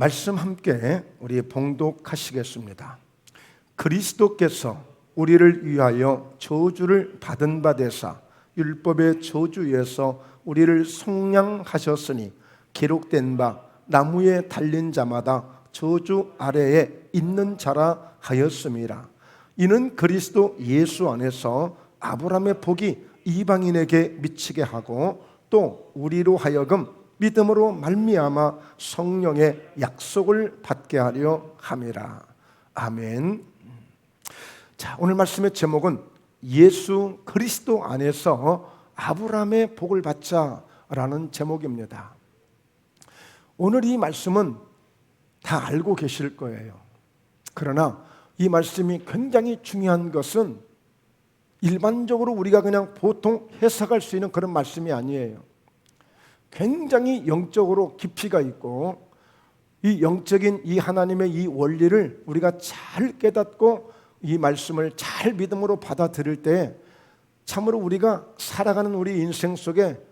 말씀 함께 우리 봉독하시겠습니다. 그리스도께서 우리를 위하여 저주를 받은 바 되사 율법의 저주에서 우리를 속량하셨으니 기록된 바 나무에 달린 자마다 저주 아래에 있는 자라 하였음이라. 이는 그리스도 예수 안에서 아브라함의 복이 이방인에게 미치게 하고 또 우리로 하여금 믿음으로 말미암아 성령의 약속을 받게 하려 함이라. 아멘. 자, 오늘 말씀의 제목은 예수 그리스도 안에서 아브라함의 복을 받자라는 제목입니다. 오늘 이 말씀은 다 알고 계실 거예요. 그러나 이 말씀이 굉장히 중요한 것은 일반적으로 우리가 그냥 보통 해석할 수 있는 그런 말씀이 아니에요. 굉장히 영적으로 깊이가 있고 이 영적인 이 하나님의 이 원리를 우리가 잘 깨닫고 이 말씀을 잘 믿음으로 받아들일 때 참으로 우리가 살아가는 우리 인생 속에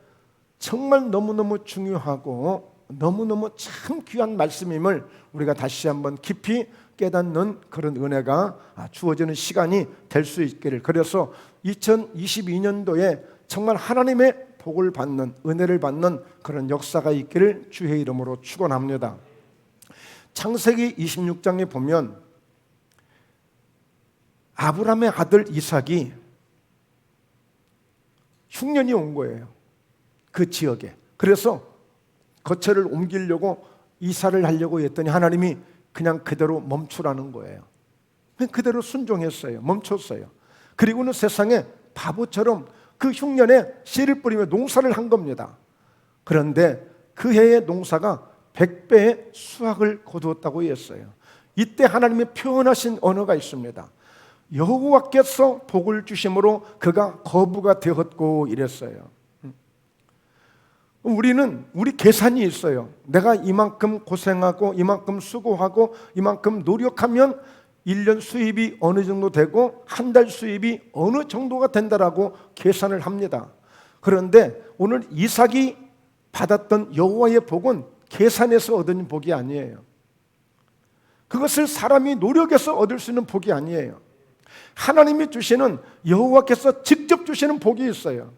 정말 너무너무 중요하고 너무너무 참 귀한 말씀임을 우리가 다시 한번 깊이 깨닫는 그런 은혜가 주어지는 시간이 될 수 있기를, 그래서 2022년도에 정말 하나님의 복을 받는, 은혜를 받는 그런 역사가 있기를 주의 이름으로 축원합니다. 창세기 26장에 보면 아브라함의 아들 이삭이 흉년이 온 거예요, 그 지역에. 그래서 거처를 옮기려고 이사를 하려고 했더니 하나님이 그냥 그대로 멈추라는 거예요. 그대로 순종했어요. 멈췄어요. 그리고는 세상에 바보처럼 그 흉년에 씨를 뿌리며 농사를 한 겁니다. 그런데 그 해의 농사가 100배의 수확을 거두었다고 했어요. 이때 하나님이 표현하신 언어가 있습니다. 여호와께서 복을 주심으로 그가 거부가 되었고 이랬어요. 우리 계산이 있어요. 내가 이만큼 고생하고 이만큼 수고하고 이만큼 노력하면 1년 수입이 어느 정도 되고 한 달 수입이 어느 정도가 된다라고 계산을 합니다. 그런데 오늘 이삭이 받았던 여호와의 복은 계산해서 얻은 복이 아니에요. 그것을 사람이 노력해서 얻을 수 있는 복이 아니에요. 하나님이 주시는, 여호와께서 직접 주시는 복이 있어요.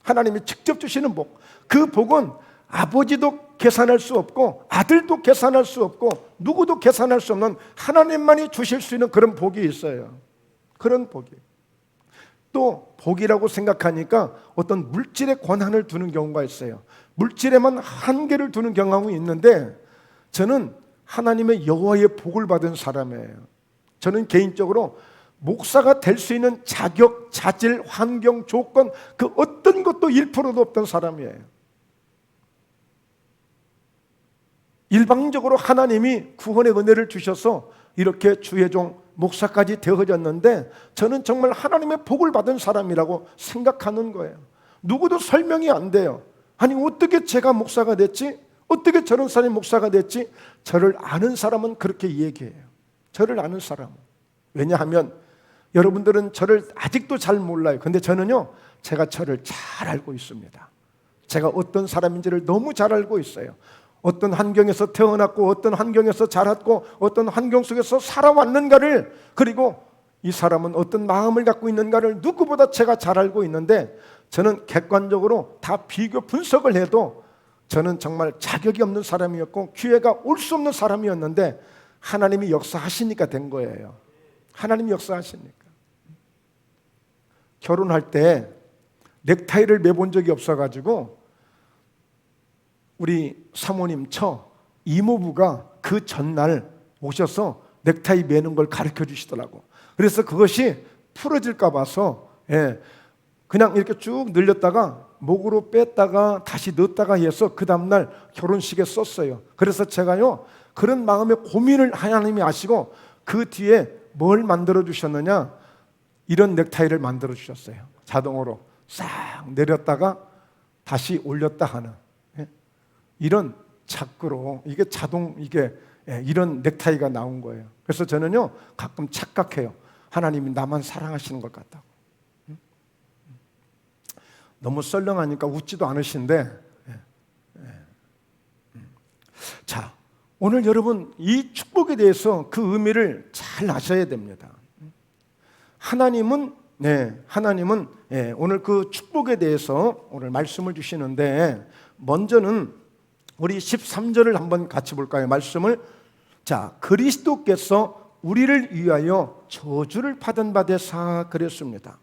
하나님이 직접 주시는 복. 그 복은 아버지도 계산할 수 없고 아들도 계산할 수 없고 누구도 계산할 수 없는 하나님만이 주실 수 있는 그런 복이 있어요. 그런 복이. 또 복이라고 생각하니까 어떤 물질의 권한을 두는 경우가 있어요. 물질에만 한계를 두는 경향이 있는데 저는 하나님의 여호와의 복을 받은 사람이에요. 저는 개인적으로 목사가 될 수 있는 자격, 자질, 환경, 조건 그 어떤 것도 1%도 없던 사람이에요. 일방적으로 하나님이 구원의 은혜를 주셔서 이렇게 주의 종 목사까지 되어졌는데 저는 정말 하나님의 복을 받은 사람이라고 생각하는 거예요. 누구도 설명이 안 돼요. 아니 어떻게 제가 목사가 됐지? 어떻게 저런 사람이 목사가 됐지? 저를 아는 사람은 그렇게 얘기해요. 저를 아는 사람은. 왜냐하면 여러분들은 저를 아직도 잘 몰라요. 근데 저는요, 제가 저를 잘 알고 있습니다. 제가 어떤 사람인지를 너무 잘 알고 있어요. 어떤 환경에서 태어났고 어떤 환경에서 자랐고 어떤 환경 속에서 살아왔는가를, 그리고 이 사람은 어떤 마음을 갖고 있는가를 누구보다 제가 잘 알고 있는데 저는 객관적으로 다 비교 분석을 해도 저는 정말 자격이 없는 사람이었고 기회가 올 수 없는 사람이었는데 하나님이 역사하시니까 된 거예요. 하나님이 역사하시니까. 결혼할 때 넥타이를 매본 적이 없어가지고 우리 사모님 이모부가 그 전날 오셔서 넥타이 매는 걸 가르쳐 주시더라고. 그래서 그것이 풀어질까 봐서 그냥 이렇게 쭉 늘렸다가 목으로 뺐다가 다시 넣었다가 해서 그 다음날 결혼식에 썼어요. 그래서 제가요, 그런 마음의 고민을 하나님이 아시고 그 뒤에 뭘 만들어 주셨느냐, 이런 넥타이를 만들어 주셨어요. 자동으로 싹 내렸다가 다시 올렸다 하는 이런 자꾸로 이게 자동, 이게 이런 넥타이가 나온 거예요. 그래서 저는요, 가끔 착각해요. 하나님이 나만 사랑하시는 것 같다고. 너무 썰렁하니까 웃지도 않으신데. 자, 오늘 여러분 이 축복에 대해서 그 의미를 잘 아셔야 됩니다. 하나님은 오늘 그 축복에 대해서 오늘 말씀을 주시는데, 먼저는 우리 13절을 한번 같이 볼까요? 말씀을. 자, 그리스도께서 우리를 위하여 저주를 받은 바 되사 그랬습니다.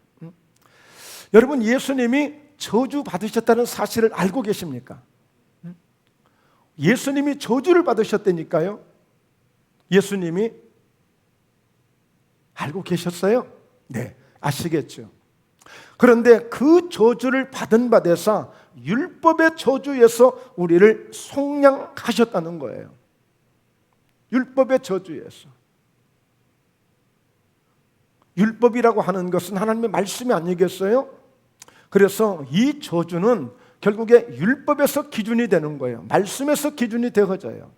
여러분, 예수님이 저주 받으셨다는 사실을 알고 계십니까? 예수님이 저주를 받으셨다니까요. 예수님이 알고 계셨어요? 네, 아시겠죠. 그런데 그 저주를 받은 바 되사 율법의 저주에서 우리를 속량하셨다는 거예요. 율법의 저주에서. 율법이라고 하는 것은 하나님의 말씀이 아니겠어요? 그래서 이 저주는 결국에 율법에서 기준이 되는 거예요. 말씀에서 기준이 되어져요.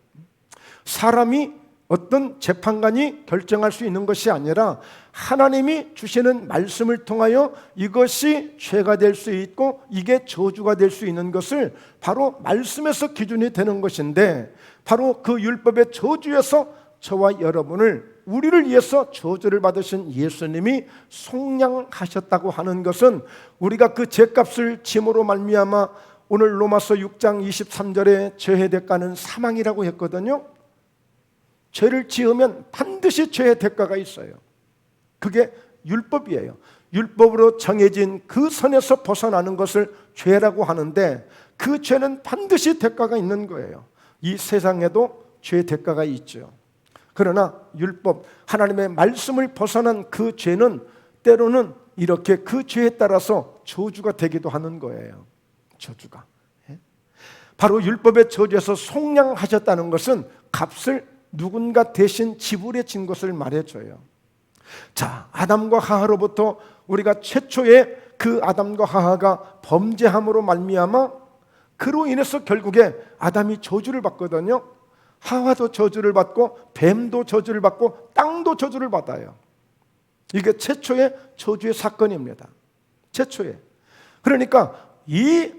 사람이, 어떤 재판관이 결정할 수 있는 것이 아니라 하나님이 주시는 말씀을 통하여 이것이 죄가 될 수 있고 이게 저주가 될 수 있는 것을 바로 말씀에서 기준이 되는 것인데, 바로 그 율법의 저주에서 저와 여러분을, 우리를 위해서 저주를 받으신 예수님이 속량하셨다고 하는 것은, 우리가 그 죄값을 짐으로 말미암아 오늘 로마서 6장 23절에 죄의 대가는 사망이라고 했거든요. 죄를 지으면 반드시 죄의 대가가 있어요. 그게 율법이에요. 율법으로 정해진 그 선에서 벗어나는 것을 죄라고 하는데, 그 죄는 반드시 대가가 있는 거예요. 이 세상에도 죄의 대가가 있죠. 그러나 율법, 하나님의 말씀을 벗어난 그 죄는 때로는 이렇게 그 죄에 따라서 저주가 되기도 하는 거예요. 저주가. 바로 율법의 저주에서 속량하셨다는 것은 값을 누군가 대신 지불해 진 것을 말해줘요. 자, 아담과 하하로부터 우리가 최초의 그 아담과 하하가 범죄함으로 말미암아 그로 인해서 결국에 아담이 저주를 받거든요. 하와도 저주를 받고 뱀도 저주를 받고 땅도 저주를 받아요. 이게 최초의 저주의 사건입니다. 최초의. 그러니까 이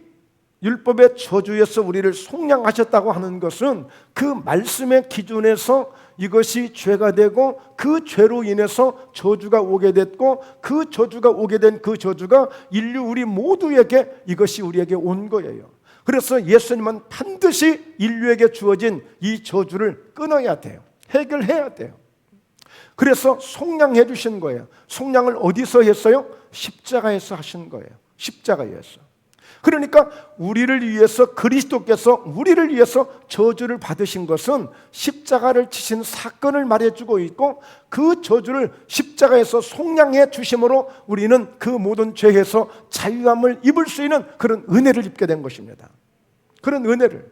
율법의 저주에서 우리를 속량하셨다고 하는 것은 그 말씀의 기준에서 이것이 죄가 되고 그 죄로 인해서 저주가 오게 됐고, 그 저주가 오게 된 그 저주가 인류 우리 모두에게, 이것이 우리에게 온 거예요. 그래서 예수님은 반드시 인류에게 주어진 이 저주를 끊어야 돼요. 해결해야 돼요. 그래서 속량해 주신 거예요. 속량을 어디서 했어요? 십자가에서 하신 거예요. 십자가에서. 그러니까 우리를 위해서, 그리스도께서 우리를 위해서 저주를 받으신 것은 십자가를 치신 사건을 말해주고 있고, 그 저주를 십자가에서 속량해 주심으로 우리는 그 모든 죄에서 자유함을 입을 수 있는 그런 은혜를 입게 된 것입니다. 그런 은혜를.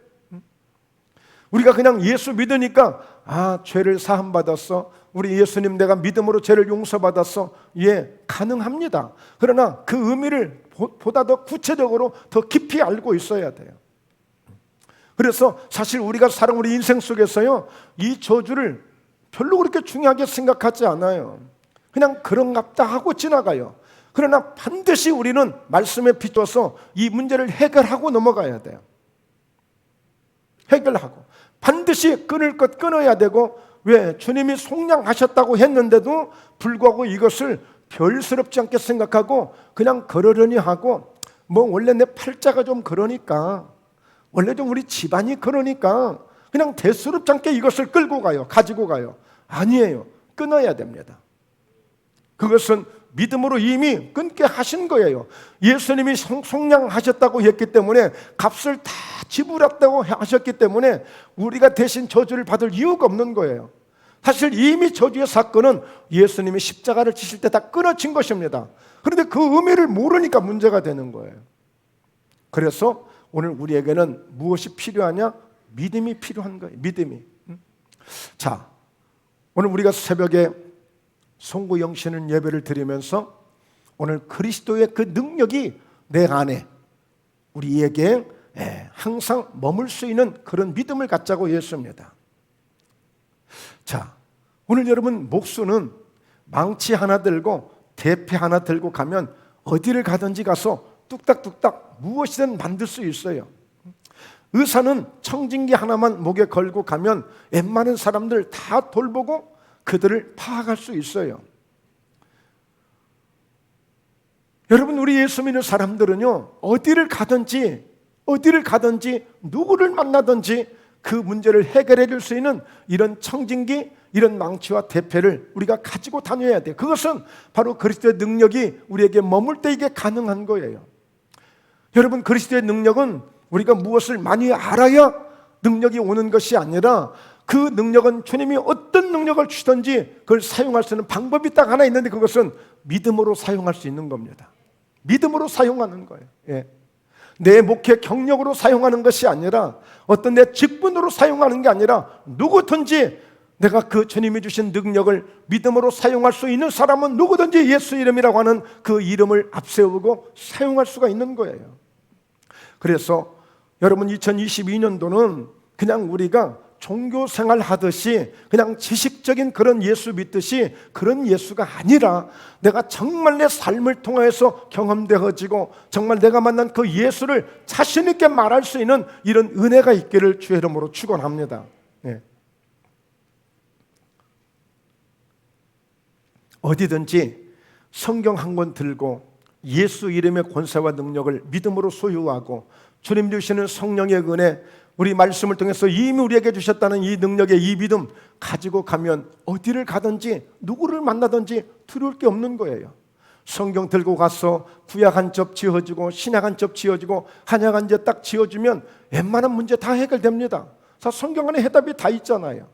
우리가 그냥 예수 믿으니까, 아, 죄를 사함받았어, 우리 예수님 내가 믿음으로 죄를 용서받았어, 예, 가능합니다. 그러나 그 의미를 보다 더 구체적으로 더 깊이 알고 있어야 돼요. 그래서 사실 우리가 살아온 우리 인생 속에서요, 이 저주를 별로 그렇게 중요하게 생각하지 않아요. 그냥 그런갑다 하고 지나가요. 그러나 반드시 우리는 말씀에 비춰서 이 문제를 해결하고 넘어가야 돼요. 해결하고 반드시 끊을 것 끊어야 되고, 왜? 주님이 속량하셨다고 했는데도 불구하고 이것을 별스럽지 않게 생각하고 그냥 그러려니 하고, 뭐 원래 내 팔자가 좀 그러니까, 원래 좀 우리 집안이 그러니까 그냥 대수롭지 않게 이것을 끌고 가요. 가지고 가요. 아니에요. 끊어야 됩니다. 그것은 믿음으로 이미 끊게 하신 거예요. 예수님이 속량하셨다고 했기 때문에, 값을 다 지불했다고 하셨기 때문에 우리가 대신 저주를 받을 이유가 없는 거예요. 사실 이미 저주의 사건은 예수님이 십자가를 지실 때 다 끊어진 것입니다. 그런데 그 의미를 모르니까 문제가 되는 거예요. 그래서 오늘 우리에게는 무엇이 필요하냐? 믿음이 필요한 거예요. 믿음이. 자, 오늘 우리가 새벽에 송구 영신은 예배를 드리면서 오늘 그리스도의 그 능력이 내 안에, 우리에게 항상 머물 수 있는 그런 믿음을 갖자고 했습니다. 자, 오늘 여러분 목수는 망치 하나 들고 대패 하나 들고 가면 어디를 가든지 가서 뚝딱뚝딱 무엇이든 만들 수 있어요. 의사는 청진기 하나만 목에 걸고 가면 웬만한 사람들 다 돌보고 그들을 파악할 수 있어요. 여러분, 우리 예수 믿는 사람들은요, 어디를 가든지 누구를 만나든지 그 문제를 해결해 줄 수 있는 이런 청진기, 이런 망치와 대패를 우리가 가지고 다녀야 돼요. 그것은 바로 그리스도의 능력이 우리에게 머물 때 이게 가능한 거예요. 여러분, 그리스도의 능력은 우리가 무엇을 많이 알아야 능력이 오는 것이 아니라 그 능력은 주님이 어떤 능력을 주시든지 그걸 사용할 수 있는 방법이 딱 하나 있는데 그것은 믿음으로 사용할 수 있는 겁니다. 믿음으로 사용하는 거예요. 예. 내 목회 경력으로 사용하는 것이 아니라 어떤 내 직분으로 사용하는 게 아니라 누구든지 내가 그 주님이 주신 능력을 믿음으로 사용할 수 있는 사람은 누구든지 예수 이름이라고 하는 그 이름을 앞세우고 사용할 수가 있는 거예요. 그래서 여러분, 2022년도는 그냥 우리가 종교 생활 하듯이 그냥 지식적인 그런 예수 믿듯이 그런 예수가 아니라 내가 정말 내 삶을 통해서 경험되어지고 정말 내가 만난 그 예수를 자신 있게 말할 수 있는 이런 은혜가 있기를 주의 이름으로 축원합니다. 네. 어디든지 성경 한 권 들고 예수 이름의 권세와 능력을 믿음으로 소유하고 주님 주시는 성령의 은혜, 우리 말씀을 통해서 이미 우리에게 주셨다는 이 능력의 이 믿음 가지고 가면 어디를 가든지 누구를 만나든지 두려울 게 없는 거예요. 성경 들고 가서 구약 한 접 지어지고 신약 한 접 지어지고 한약 한 접 딱 지어주면 웬만한 문제 다 해결됩니다. 성경 안에 해답이 다 있잖아요.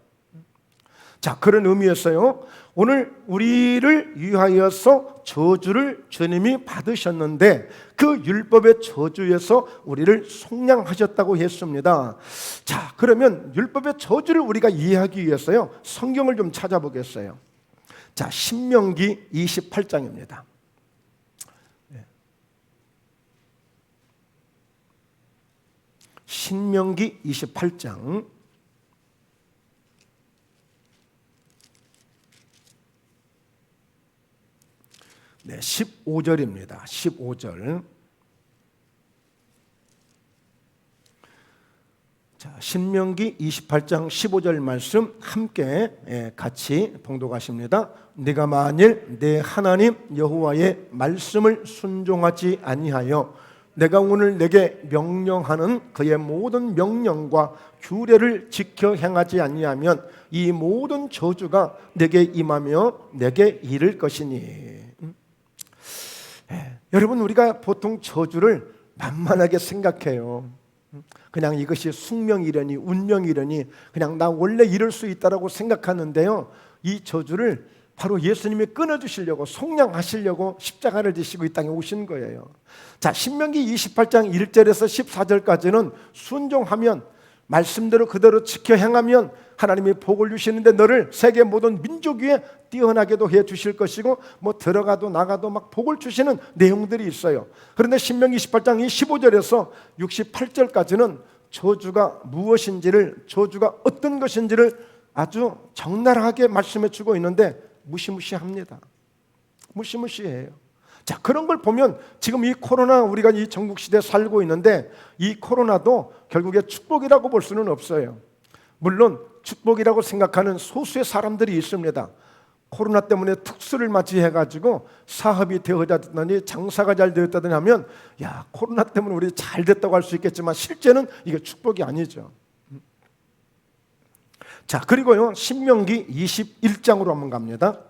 자, 그런 의미에서요, 오늘 우리를 위하여서 저주를 주님이 받으셨는데 그 율법의 저주에서 우리를 속량하셨다고 했습니다. 자, 그러면 율법의 저주를 우리가 이해하기 위해서요, 성경을 좀 찾아보겠어요. 자, 신명기 28장입니다. 신명기 28장 15절입니다. 15절. 자, 신명기 28장 15절 말씀 함께 같이 봉독하십니다. 네가 만일 내 하나님 여호와의 말씀을 순종하지 아니하여 내가 오늘 내게 명령하는 그의 모든 명령과 규례를 지켜 행하지 아니하면 이 모든 저주가 내게 임하며 내게 이를 것이니. 여러분, 우리가 보통 저주를 만만하게 생각해요. 그냥 이것이 숙명이려니 운명이려니 그냥 나 원래 이럴 수 있다라고 생각하는데요, 이 저주를 바로 예수님이 끊어주시려고 속량하시려고 십자가를 지시고 이 땅에 오신 거예요. 자, 신명기 28장 1절에서 14절까지는 순종하면 말씀대로 그대로 지켜 행하면 하나님이 복을 주시는데 너를 세계 모든 민족 위에 뛰어나게도 해 주실 것이고 뭐 들어가도 나가도 막 복을 주시는 내용들이 있어요. 그런데 신명기 28장 15절에서 68절까지는 저주가 무엇인지를, 저주가 어떤 것인지를 아주 적나라하게 말씀해 주고 있는데 무시무시합니다. 무시무시해요. 자, 그런 걸 보면 지금 이 코로나, 우리가 이 전국 시대에 살고 있는데 이 코로나도 결국에 축복이라고 볼 수는 없어요. 물론 축복이라고 생각하는 소수의 사람들이 있습니다. 코로나 때문에 특수를 맞이해가지고 사업이 되어졌다더니 장사가 잘 되었다더니 하면 야, 코로나 때문에 우리 잘 됐다고 할 수 있겠지만 실제는 이게 축복이 아니죠. 자, 그리고요, 신명기 21장으로 한번 갑니다.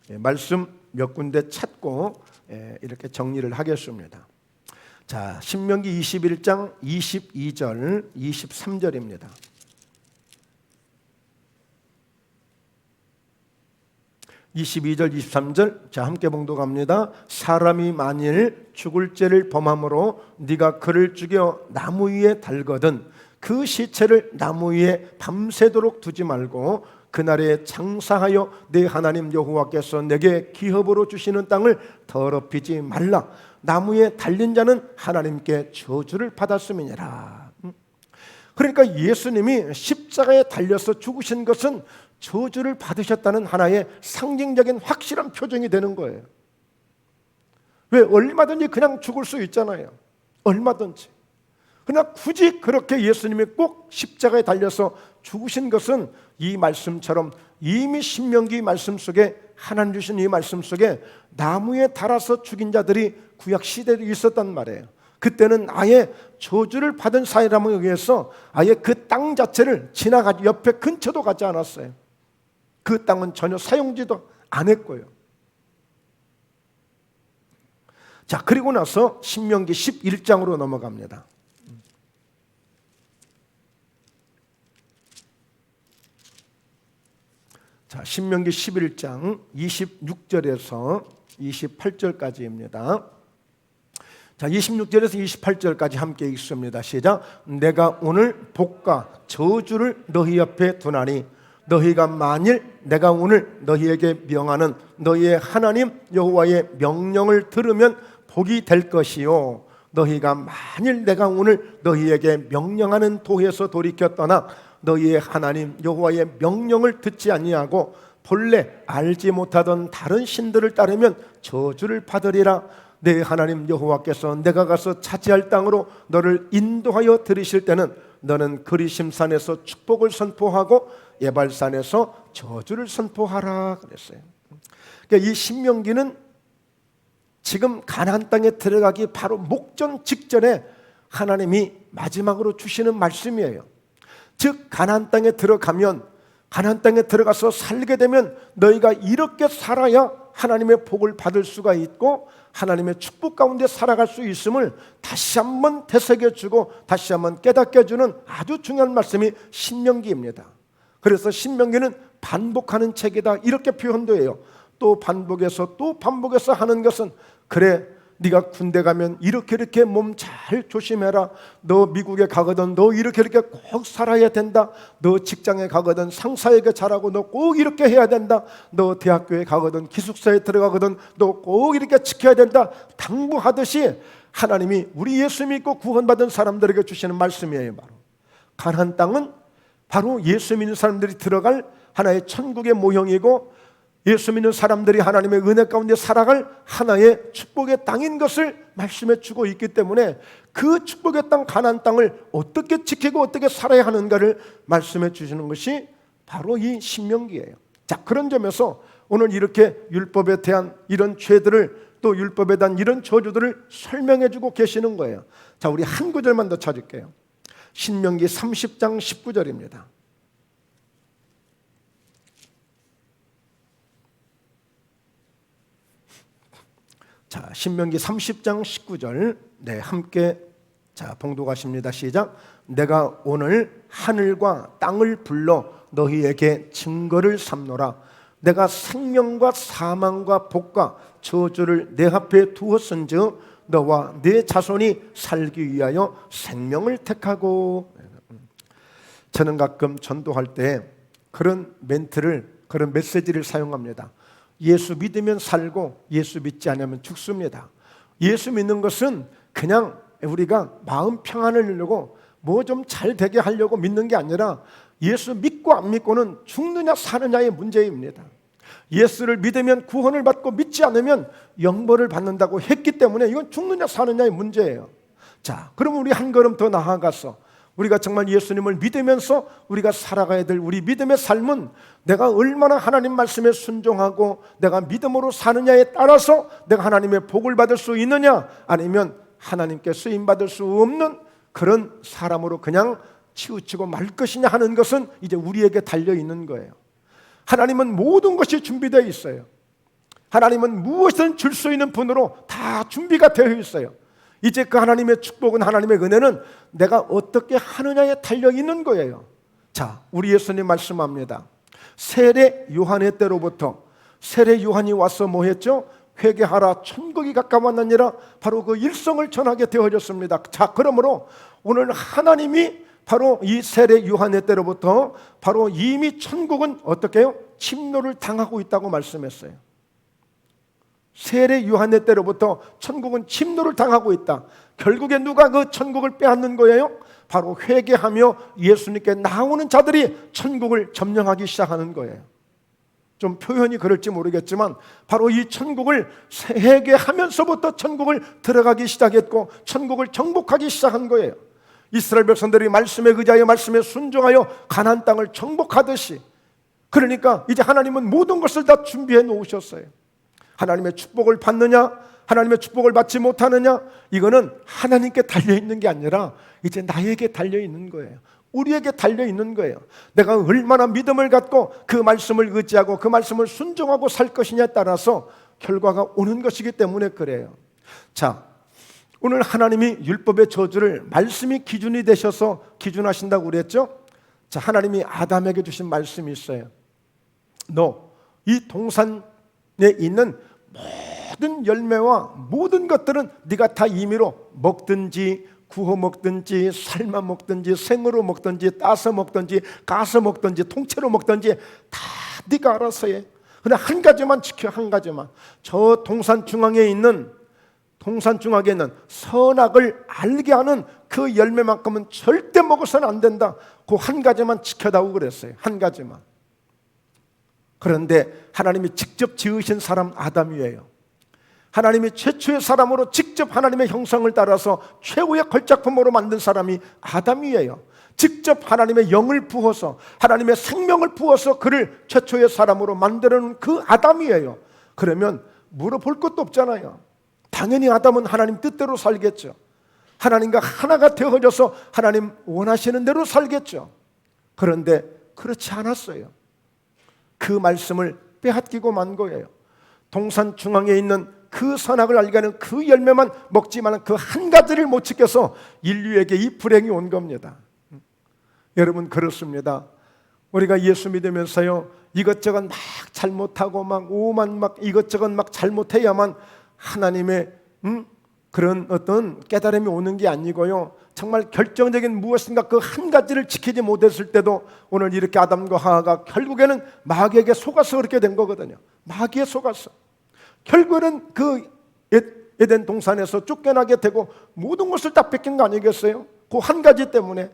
말씀 몇 군데 찾고 이렇게 정리를 하겠습니다. 자, 신명기 21장 22절, 23절입니다. 22절, 23절, 자, 함께 봉독합니다. 사람이 만일 죽을 죄를 범함으로 네가 그를 죽여 나무 위에 달거든 그 시체를 나무 위에 밤새도록 두지 말고 그날에 장사하여 내 하나님 여호와께서 내게 기업으로 주시는 땅을 더럽히지 말라. 나무에 달린 자는 하나님께 저주를 받았음이니라. 그러니까 예수님이 십자가에 달려서 죽으신 것은 저주를 받으셨다는 하나의 상징적인 확실한 표정이 되는 거예요. 왜? 얼마든지 그냥 죽을 수 있잖아요. 얼마든지. 그러나 굳이 그렇게 예수님이 꼭 십자가에 달려서 죽으신 것은 이 말씀처럼 이미 신명기 말씀 속에, 하나님 주신 이 말씀 속에 나무에 달아서 죽인 자들이 구약 시대에 있었단 말이에요. 그때는 아예 저주를 받은 사람에 의해서 아예 그 땅 자체를 지나가지, 옆에 근처도 가지 않았어요. 그 땅은 전혀 사용지도 안 했고요. 자, 그리고 나서 신명기 11장으로 넘어갑니다. 자, 신명기 11장 26절에서 28절까지입니다. 자, 26절에서 28절까지 함께 읽습니다. 시작. 내가 오늘 복과 저주를 너희 옆에 두나니 너희가 만일 내가 오늘 너희에게 명하는 너희의 하나님 여호와의 명령을 들으면 복이 될 것이요, 너희가 만일 내가 오늘 너희에게 명령하는 도에서 돌이켜 떠나 너희의 하나님 여호와의 명령을 듣지 아니하고 본래 알지 못하던 다른 신들을 따르면 저주를 받으리라. 내 하나님 여호와께서 내가 가서 차지할 땅으로 너를 인도하여 들이실 때는 너는 그리심산에서 축복을 선포하고 예발산에서 저주를 선포하라 그랬어요. 그러니까 이 신명기는 지금 가나안 땅에 들어가기 바로 목전 직전에 하나님이 마지막으로 주시는 말씀이에요. 즉 가나안 땅에 들어가면, 가나안 땅에 들어가서 살게 되면 너희가 이렇게 살아야 하나님의 복을 받을 수가 있고 하나님의 축복 가운데 살아갈 수 있음을 다시 한번 되새겨주고 다시 한번 깨닫게 해주는 아주 중요한 말씀이 신명기입니다. 그래서 신명기는 반복하는 책이다 이렇게 표현도 해요. 또 반복해서 또 반복해서 하는 것은, 그래 네가 군대 가면 이렇게 몸 잘 조심해라. 너 미국에 가거든 너 이렇게 꼭 살아야 된다. 너 직장에 가거든 상사에게 잘하고 너 꼭 이렇게 해야 된다. 너 대학교에 가거든 기숙사에 들어가거든 너 꼭 이렇게 지켜야 된다. 당부하듯이 하나님이 우리 예수 믿고 구원받은 사람들에게 주시는 말씀이에요. 바로 가나안 땅은 바로 예수 믿는 사람들이 들어갈 하나의 천국의 모형이고 예수 믿는 사람들이 하나님의 은혜 가운데 살아갈 하나의 축복의 땅인 것을 말씀해 주고 있기 때문에 그 축복의 땅 가나안 땅을 어떻게 지키고 어떻게 살아야 하는가를 말씀해 주시는 것이 바로 이 신명기예요. 자, 그런 점에서 오늘 이렇게 율법에 대한 이런 죄들을, 또 율법에 대한 이런 저주들을 설명해 주고 계시는 거예요. 자, 우리 한 구절만 더 찾을게요. 신명기 30장 19절입니다. 자, 신명기 30장 19절, 네, 함께 봉독하십니다. 시작. 내가 오늘 하늘과 땅을 불러 너희에게 증거를 삼노라. 내가 생명과 사망과 복과 저주를 내 앞에 두었은즉 너와 네 자손이 살기 위하여 생명을 택하고. 저는 가끔 전도할 때 그런 멘트를, 그런 메시지를 사용합니다. 예수 믿으면 살고 예수 믿지 않으면 죽습니다. 예수 믿는 것은 그냥 우리가 마음 평안을 누리고 뭐 좀 잘 되게 하려고 믿는 게 아니라 예수 믿고 안 믿고는 죽느냐 사느냐의 문제입니다. 예수를 믿으면 구원을 받고 믿지 않으면 영벌을 받는다고 했기 때문에 이건 죽느냐 사느냐의 문제예요. 자, 그럼 우리 한 걸음 더 나아가서 우리가 정말 예수님을 믿으면서 우리가 살아가야 될 우리 믿음의 삶은 내가 얼마나 하나님 말씀에 순종하고 내가 믿음으로 사느냐에 따라서 내가 하나님의 복을 받을 수 있느냐, 아니면 하나님께 쓰임받을 수 없는 그런 사람으로 그냥 치우치고 말 것이냐 하는 것은 이제 우리에게 달려있는 거예요. 하나님은 모든 것이 준비되어 있어요. 하나님은 무엇이든 줄 수 있는 분으로 다 준비가 되어 있어요. 이제 그 하나님의 축복은, 하나님의 은혜는 내가 어떻게 하느냐에 달려있는 거예요. 자, 우리 예수님 말씀합니다. 세례 요한의 때로부터, 세례 요한이 와서 뭐 했죠? 회개하라 천국이 가까웠느니라. 바로 그 일성을 전하게 되어졌습니다. 자, 그러므로 오늘 하나님이 바로 이 세례 요한의 때로부터 바로 이미 천국은 어떻게 해요? 침노를 당하고 있다고 말씀했어요. 세례 요한의 때로부터 천국은 침노를 당하고 있다. 결국에 누가 그 천국을 빼앗는 거예요? 바로 회개하며 예수님께 나오는 자들이 천국을 점령하기 시작하는 거예요. 좀 표현이 그럴지 모르겠지만 바로 이 천국을 회개하면서부터 천국을 들어가기 시작했고 천국을 정복하기 시작한 거예요. 이스라엘 백성들이 말씀에 의지하여 말씀에 순종하여 가나안 땅을 정복하듯이, 그러니까 이제 하나님은 모든 것을 다 준비해 놓으셨어요. 하나님의 축복을 받느냐, 하나님의 축복을 받지 못하느냐, 이거는 하나님께 달려있는 게 아니라 이제 나에게 달려있는 거예요. 우리에게 달려있는 거예요. 내가 얼마나 믿음을 갖고 그 말씀을 의지하고 그 말씀을 순종하고 살 것이냐에 따라서 결과가 오는 것이기 때문에 그래요. 자, 오늘 하나님이 율법의 저주를 말씀이 기준이 되셔서 기준하신다고 그랬죠? 자, 하나님이 아담에게 주신 말씀이 있어요. 너 이 동산에 있는 모든 열매와 모든 것들은 네가 다 임의로 먹든지 구워 먹든지 삶아 먹든지 생으로 먹든지 따서 먹든지 까서 먹든지 통째로 먹든지 다 네가 알아서 해. 근데 한 가지만 지켜, 한 가지만. 저 동산 중앙에 있는 선악을 알게 하는 그 열매만큼은 절대 먹어서는 안 된다. 그 한 가지만 지켜다고 그랬어요. 한 가지만. 그런데 하나님이 직접 지으신 사람 아담이에요. 하나님이 최초의 사람으로 직접 하나님의 형상을 따라서 최고의 걸작품으로 만든 사람이 아담이에요. 직접 하나님의 영을 부어서, 하나님의 생명을 부어서 그를 최초의 사람으로 만드는 그 아담이에요. 그러면 물어볼 것도 없잖아요. 당연히 아담은 하나님 뜻대로 살겠죠. 하나님과 하나가 되어져서 하나님 원하시는 대로 살겠죠. 그런데 그렇지 않았어요. 그 말씀을 빼앗기고 만 거예요. 동산 중앙에 있는 그 선악을 알게 하는 그 열매만 먹지만 그 한 가지를 못 지켜서 인류에게 이 불행이 온 겁니다. 여러분, 그렇습니다. 우리가 예수 믿으면서요, 이것저것 막 잘못하고 막 오만 막 이것저것 막 잘못해야만 하나님의 그런 어떤 깨달음이 오는 게 아니고요, 정말 결정적인 무엇인가 그 한 가지를 지키지 못했을 때도 오늘 이렇게 아담과 하와가 결국에는 마귀에게 속아서 그렇게 된 거거든요. 마귀에 속아서 결국에는 그 에덴 동산에서 쫓겨나게 되고 모든 것을 다 뺏긴 거 아니겠어요? 그 한 가지 때문에.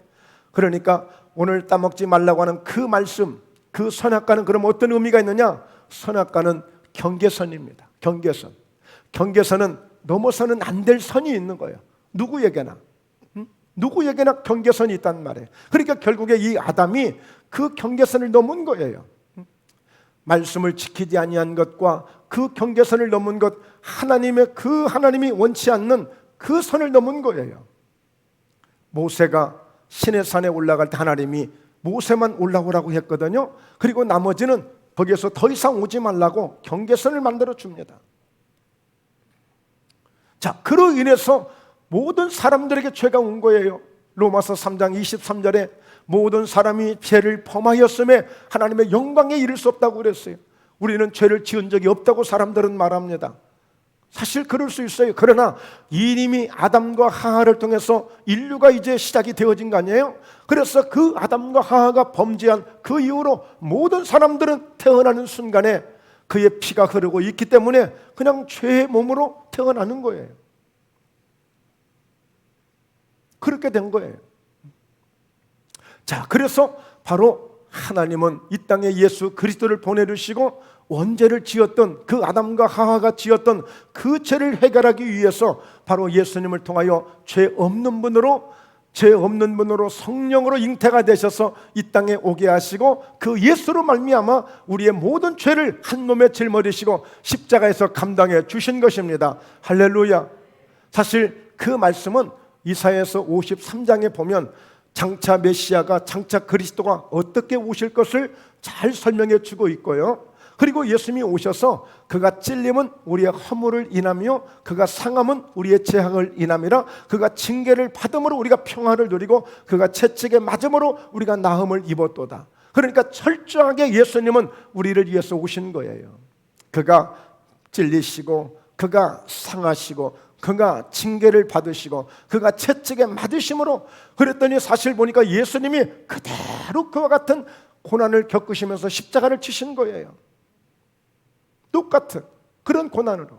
그러니까 오늘 따먹지 말라고 하는 그 말씀, 그 선악과는 그럼 어떤 의미가 있느냐? 선악과는 경계선입니다. 경계선. 경계선은 넘어서는 안 될 선이 있는 거예요. 누구에게나. 누구에게나 경계선이 있단 말이에요. 그러니까 결국에 이 아담이 그 경계선을 넘은 거예요. 말씀을 지키지 아니한 것과 그 경계선을 넘은 것, 하나님이 원치 않는 그 선을 넘은 거예요. 모세가 시내산에 올라갈 때 하나님이 모세만 올라오라고 했거든요. 그리고 나머지는 거기에서 더 이상 오지 말라고 경계선을 만들어 줍니다. 자, 그로 인해서 모든 사람들에게 죄가 온 거예요. 로마서 3장 23절에 모든 사람이 죄를 범하였음에 하나님의 영광에 이를 수 없다고 그랬어요. 우리는 죄를 지은 적이 없다고 사람들은 말합니다. 사실 그럴 수 있어요. 그러나 이님이 아담과 하하를 통해서 인류가 이제 시작이 되어진 거 아니에요? 그래서 그 아담과 하하가 범죄한 그 이후로 모든 사람들은 태어나는 순간에 그의 피가 흐르고 있기 때문에 그냥 죄의 몸으로 태어나는 거예요. 그렇게 된 거예요. 자, 그래서 바로 하나님은 이 땅에 예수 그리스도를 보내주시고 원죄를 지었던 그 아담과 하와가 지었던 그 죄를 해결하기 위해서 바로 예수님을 통하여 죄 없는 분으로 성령으로 잉태가 되셔서 이 땅에 오게 하시고 그 예수로 말미암아 우리의 모든 죄를 한 몸에 짊어지시고 십자가에서 감당해 주신 것입니다. 할렐루야. 사실 그 말씀은 이사야서 53장에 보면 장차 메시아가, 장차 그리스도가 어떻게 오실 것을 잘 설명해 주고 있고요. 그리고 예수님이 오셔서 그가 찔림은 우리의 허물을 인하며 그가 상함은 우리의 재앙을 인함이라, 그가 징계를 받음으로 우리가 평화를 누리고 그가 채찍에 맞음으로 우리가 나음을 입었도다. 그러니까 철저하게 예수님은 우리를 위해서 오신 거예요. 그가 찔리시고 그가 상하시고 그가 징계를 받으시고 그가 채찍에 맞으심으로, 그랬더니 사실 보니까 예수님이 그대로 그와 같은 고난을 겪으시면서 십자가를 치신 거예요. 똑같은 그런 고난으로.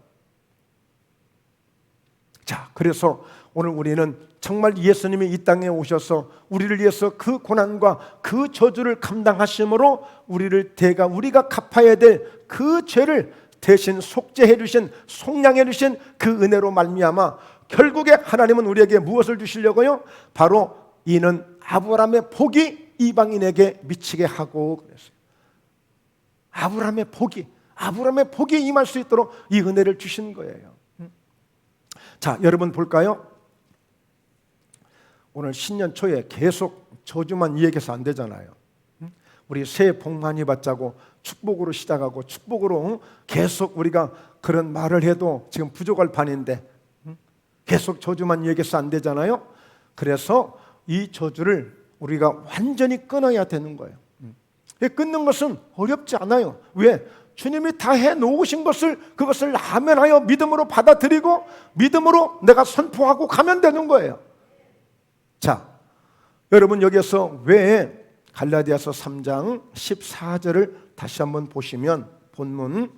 자, 그래서 오늘 우리는 정말 예수님이 이 땅에 오셔서 우리를 위해서 그 고난과 그 저주를 감당하심으로 우리가 갚아야 될 그 죄를 대신 속죄해 주신, 속량해 주신 그 은혜로 말미암아 결국에 하나님은 우리에게 무엇을 주시려고요? 바로 이는 아브라함의 복이 이방인에게 미치게 하고 그랬어요. 아브라함의 복이 임할 수 있도록 이 은혜를 주신 거예요. 자, 여러분 볼까요? 오늘 신년 초에 계속 저주만 이야기해서 안 되잖아요. 우리 새해 복 많이 받자고 축복으로 시작하고 축복으로 계속 우리가 그런 말을 해도 지금 부족할 판인데 계속 저주만 얘기해서 안 되잖아요. 그래서 이 저주를 우리가 완전히 끊어야 되는 거예요. 끊는 것은 어렵지 않아요. 왜? 주님이 다 해놓으신 것을 그것을 아멘하여 믿음으로 받아들이고 믿음으로 내가 선포하고 가면 되는 거예요. 자, 여러분 여기에서 왜 갈라디아서 3장 14절을 다시 한번 보시면 본문,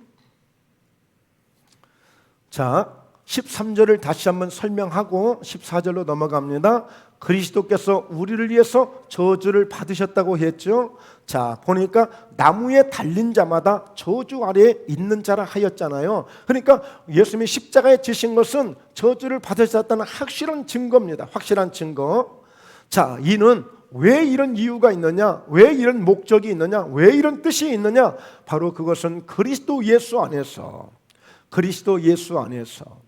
자 13절을 다시 한번 설명하고 14절로 넘어갑니다. 그리스도께서 우리를 위해서 저주를 받으셨다고 했죠. 자, 보니까 나무에 달린 자마다 저주 아래에 있는 자라 하였잖아요. 그러니까 예수님이 십자가에 지신 것은 저주를 받으셨다는 확실한 증거입니다. 확실한 증거. 자, 이는 왜 이런 이유가 있느냐? 왜 이런 목적이 있느냐? 왜 이런 뜻이 있느냐? 바로 그것은 그리스도 예수 안에서, 그리스도 예수 안에서.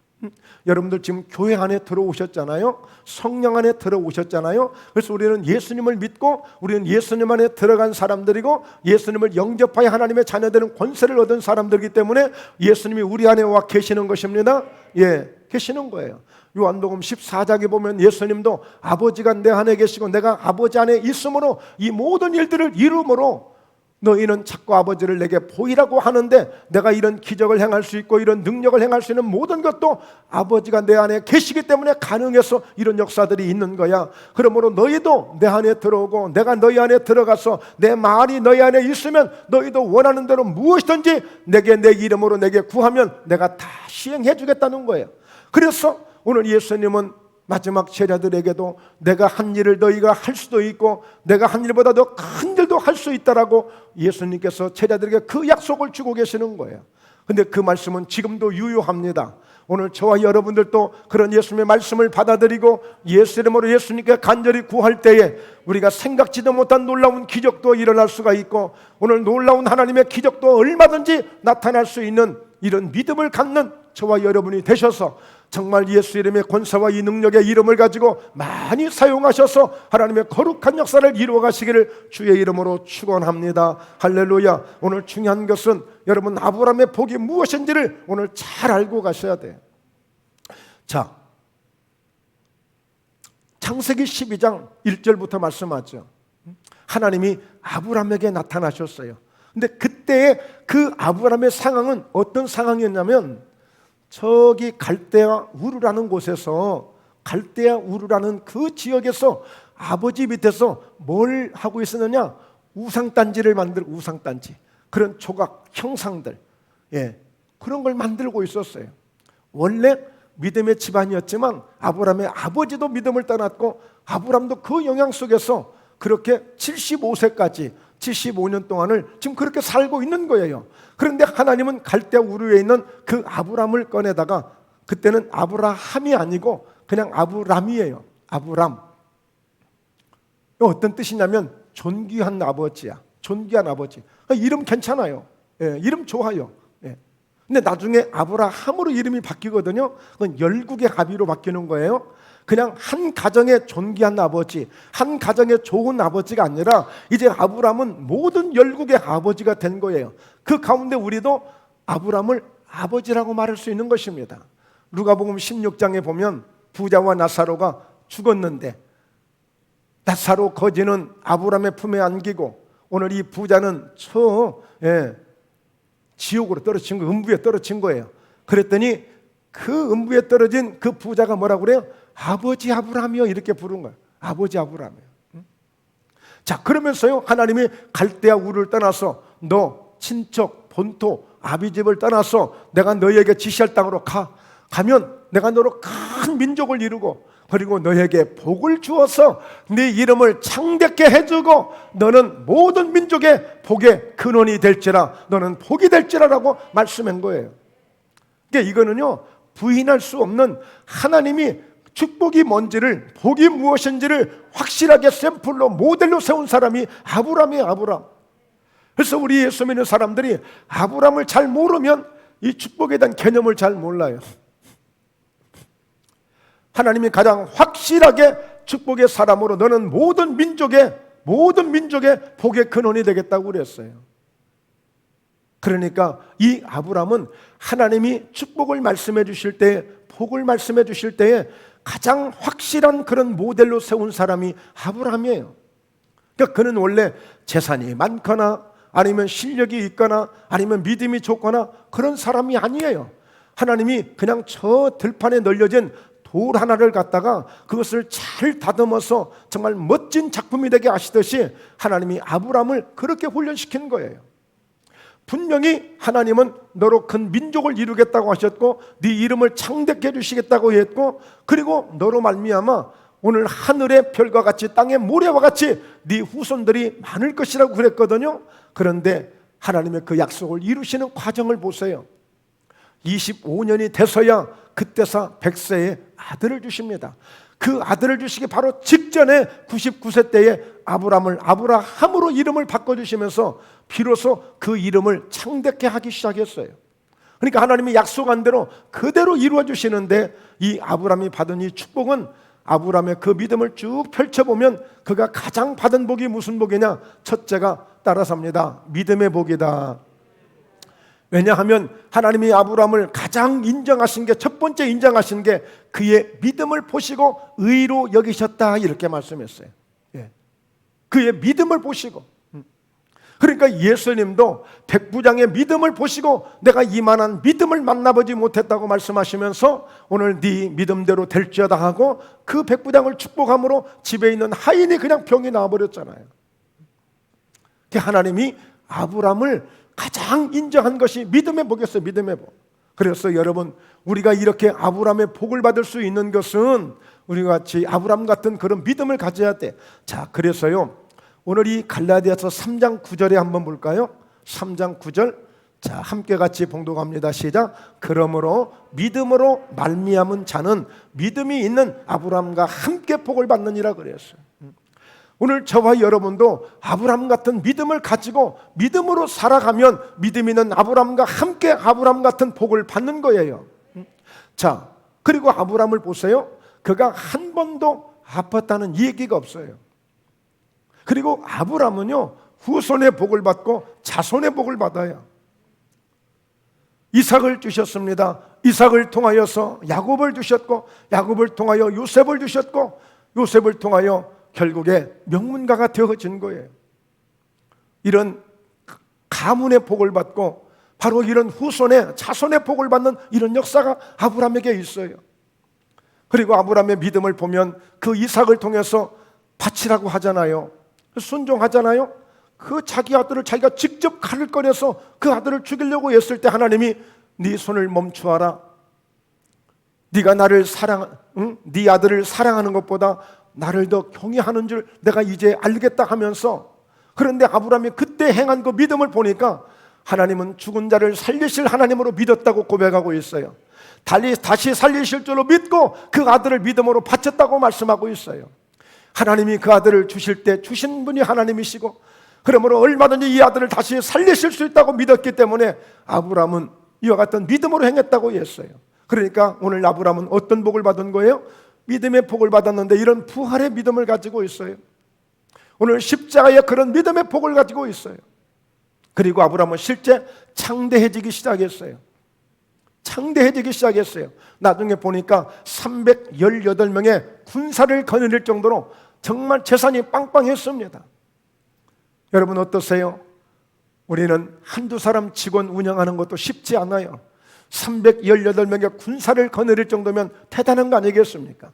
여러분들 지금 교회 안에 들어오셨잖아요. 성령 안에 들어오셨잖아요. 그래서 우리는 예수님을 믿고 우리는 예수님 안에 들어간 사람들이고 예수님을 영접하여 하나님의 자녀되는 권세를 얻은 사람들이기 때문에 예수님이 우리 안에 와 계시는 것입니다. 예, 계시는 거예요. 요한복음 14장에 보면 예수님도 아버지가 내 안에 계시고 내가 아버지 안에 있으므로 이 모든 일들을 이루므로 너희는 자꾸 아버지를 내게 보이라고 하는데 내가 이런 기적을 행할 수 있고 이런 능력을 행할 수 있는 모든 것도 아버지가 내 안에 계시기 때문에 가능해서 이런 역사들이 있는 거야. 그러므로 너희도 내 안에 들어오고 내가 너희 안에 들어가서 내 말이 너희 안에 있으면 너희도 원하는 대로 무엇이든지 내게 내 이름으로 내게 구하면 내가 다 시행해 주겠다는 거예요. 그래서 오늘 예수님은 마지막 제자들에게도 내가 한 일을 너희가 할 수도 있고 내가 한 일보다 더 큰 일도 할 수 있다라고 예수님께서 제자들에게 그 약속을 주고 계시는 거예요. 근데 그 말씀은 지금도 유효합니다. 오늘 저와 여러분들도 그런 예수님의 말씀을 받아들이고 예수 이름으로 예수님께 간절히 구할 때에 우리가 생각지도 못한 놀라운 기적도 일어날 수가 있고 오늘 놀라운 하나님의 기적도 얼마든지 나타날 수 있는 이런 믿음을 갖는 저와 여러분이 되셔서 정말 예수 이름의 권세와 이 능력의 이름을 가지고 많이 사용하셔서 하나님의 거룩한 역사를 이루어 가시기를 주의 이름으로 축원합니다. 할렐루야. 오늘 중요한 것은 여러분 아브라함의 복이 무엇인지를 오늘 잘 알고 가셔야 돼요. 자, 창세기 12장 1절부터 말씀하죠. 하나님이 아브라함에게 나타나셨어요. 근데 그때의 그 아브라함의 상황은 어떤 상황이었냐면 저기 갈대아 우르라는 곳에서 갈대아 우르라는 그 지역에서 아버지 밑에서 뭘 하고 있었느냐? 우상단지를 만들 우상단지 그런 조각 형상들 그런 걸 만들고 있었어요. 원래 믿음의 집안이었지만 아브라함의 아버지도 믿음을 떠났고 아브라함도 그 영향 속에서 그렇게 75세까지 75년 동안을 지금 그렇게 살고 있는 거예요. 그런데 하나님은 갈대아 우르에 있는 그 아브람을 꺼내다가 그때는 아브라함이 아니고 그냥 아브람이에요. 아브람. 어떤 뜻이냐면 존귀한 아버지야. 존귀한 아버지. 이름 괜찮아요. 이름 좋아요. 근데 나중에 아브라함으로 이름이 바뀌거든요. 그건 열국의 합의로 바뀌는 거예요. 그냥 한 가정의 존귀한 아버지, 한 가정의 좋은 아버지가 아니라 이제 아브람은 모든 열국의 아버지가 된 거예요. 그 가운데 우리도 아브람을 아버지라고 말할 수 있는 것입니다. 누가복음 16장에 보면 부자와 나사로가 죽었는데 나사로 거지는 아브람의 품에 안기고 오늘 이 부자는 지옥으로 떨어진 거, 음부에 떨어진 거예요. 그랬더니 그 음부에 떨어진 그 부자가 뭐라고 그래요? 아버지 아브라함이요 이렇게 부른 거예요. 아버지 아브라함이요. 자, 그러면서요 하나님이 갈대아 우르를 떠나서 너 친척 본토 아비집을 떠나서 내가 너희에게 지시할 땅으로 가면 내가 너로 큰 민족을 이루고 그리고 너에게 복을 주어서 네 이름을 창대케 해주고 너는 모든 민족의 복의 근원이 될지라 너는 복이 될지라라고 말씀한 거예요. 그러니까 이거는요 부인할 수 없는 하나님이 축복이 뭔지를, 복이 무엇인지를 확실하게 샘플로 모델로 세운 사람이 아브라함이에요. 아브라함. 그래서 우리 예수 믿는 사람들이 아브라함을 잘 모르면 이 축복에 대한 개념을 잘 몰라요. 하나님이 가장 확실하게 축복의 사람으로 너는 모든 민족의 복의 근원이 되겠다고 그랬어요. 그러니까 이 아브라함은 하나님이 축복을 말씀해 주실 때, 복을 말씀해 주실 때에 가장 확실한 그런 모델로 세운 사람이 아브라함이에요. 그러니까 그는 원래 재산이 많거나 아니면 실력이 있거나 아니면 믿음이 좋거나 그런 사람이 아니에요. 하나님이 그냥 저 들판에 널려진 돌 하나를 갖다가 그것을 잘 다듬어서 정말 멋진 작품이 되게 하시듯이 하나님이 아브라함을 그렇게 훈련시킨 거예요. 분명히 하나님은 너로 큰 민족을 이루겠다고 하셨고 네 이름을 창대케 해주시겠다고 했고, 그리고 너로 말미암아 오늘 하늘의 별과 같이 땅의 모래와 같이 네 후손들이 많을 것이라고 그랬거든요. 그런데 하나님의 그 약속을 이루시는 과정을 보세요. 25년이 돼서야 그때서 100세의 아들을 주십니다. 그 아들을 주시기 바로 직전에 99세 때에 아브라함을 아브라함으로 이름을 바꿔주시면서 비로소 그 이름을 창대케 하기 시작했어요. 그러니까 하나님이 약속한 대로 그대로 이루어 주시는데, 이 아브라함이 받은 이 축복은 아브라함의 그 믿음을 쭉 펼쳐보면 그가 가장 받은 복이 무슨 복이냐? 첫째가 따라서 합니다. 믿음의 복이다. 왜냐하면 하나님이 아브라함을 가장 인정하신 게, 첫 번째 인정하신 게 그의 믿음을 보시고 의로 여기셨다, 이렇게 말씀했어요. 예. 그의 믿음을 보시고. 그러니까 예수님도 백부장의 믿음을 보시고 내가 이만한 믿음을 만나보지 못했다고 말씀하시면서 오늘 네 믿음대로 될지어다 하고 그 백부장을 축복함으로 집에 있는 하인이 그냥 병이 나와버렸잖아요. 하나님이 아브라함을 가장 인정한 것이 믿음의 복이었어요. 믿음의 복. 그래서 여러분, 우리가 이렇게 아브라함의 복을 받을 수 있는 것은 우리가 같이 아브라함 같은 그런 믿음을 가져야 돼. 자, 그래서요 오늘 이 갈라디아서 3장 9절에 한번 볼까요? 3장 9절. 자, 함께 같이 봉독합니다. 시작. 그러므로 믿음으로 말미암은 자는 믿음이 있는 아브라함과 함께 복을 받느니라 그랬어요. 오늘 저와 여러분도 아브라함 같은 믿음을 가지고 믿음으로 살아가면 믿음 있는 아브라함과 함께 아브라함 같은 복을 받는 거예요. 자, 그리고 아브라함을 보세요. 그가 한 번도 아팠다는 얘기가 없어요. 그리고 아브라함은요 후손의 복을 받고 자손의 복을 받아요. 이삭을 주셨습니다. 이삭을 통하여서 야곱을 주셨고, 야곱을 통하여 요셉을 주셨고, 요셉을 통하여 결국에 명문가가 되어진 거예요. 이런 가문의 복을 받고 바로 이런 후손의 자손의 복을 받는 이런 역사가 아브라함에게 있어요. 그리고 아브라함의 믿음을 보면 그 이삭을 통해서 바치라고 하잖아요. 순종하잖아요. 그 자기 아들을 자기가 직접 칼을 꺼내서 그 아들을 죽이려고 했을 때 하나님이 네 손을 멈추어라. 네가 나를 네 아들을 사랑하는 것보다 나를 더 경외하는 줄 내가 이제 알겠다 하면서, 그런데 아브라함이 그때 행한 그 믿음을 보니까 하나님은 죽은 자를 살리실 하나님으로 믿었다고 고백하고 있어요. 다시 살리실 줄로 믿고 그 아들을 믿음으로 바쳤다고 말씀하고 있어요. 하나님이 그 아들을 주실 때 주신 분이 하나님이시고, 그러므로 얼마든지 이 아들을 다시 살리실 수 있다고 믿었기 때문에 아브라함은 이와 같은 믿음으로 행했다고 했어요. 그러니까 오늘 아브라함은 어떤 복을 받은 거예요? 믿음의 복을 받았는데 이런 부활의 믿음을 가지고 있어요. 오늘 십자가에 그런 믿음의 복을 가지고 있어요. 그리고 아브라함은 실제 창대해지기 시작했어요. 창대해지기 시작했어요. 나중에 보니까 318명의 군사를 거느릴 정도로 정말 재산이 빵빵했습니다. 여러분 어떠세요? 우리는 한두 사람 직원 운영하는 것도 쉽지 않아요. 318명의 군사를 거느릴 정도면 대단한 거 아니겠습니까?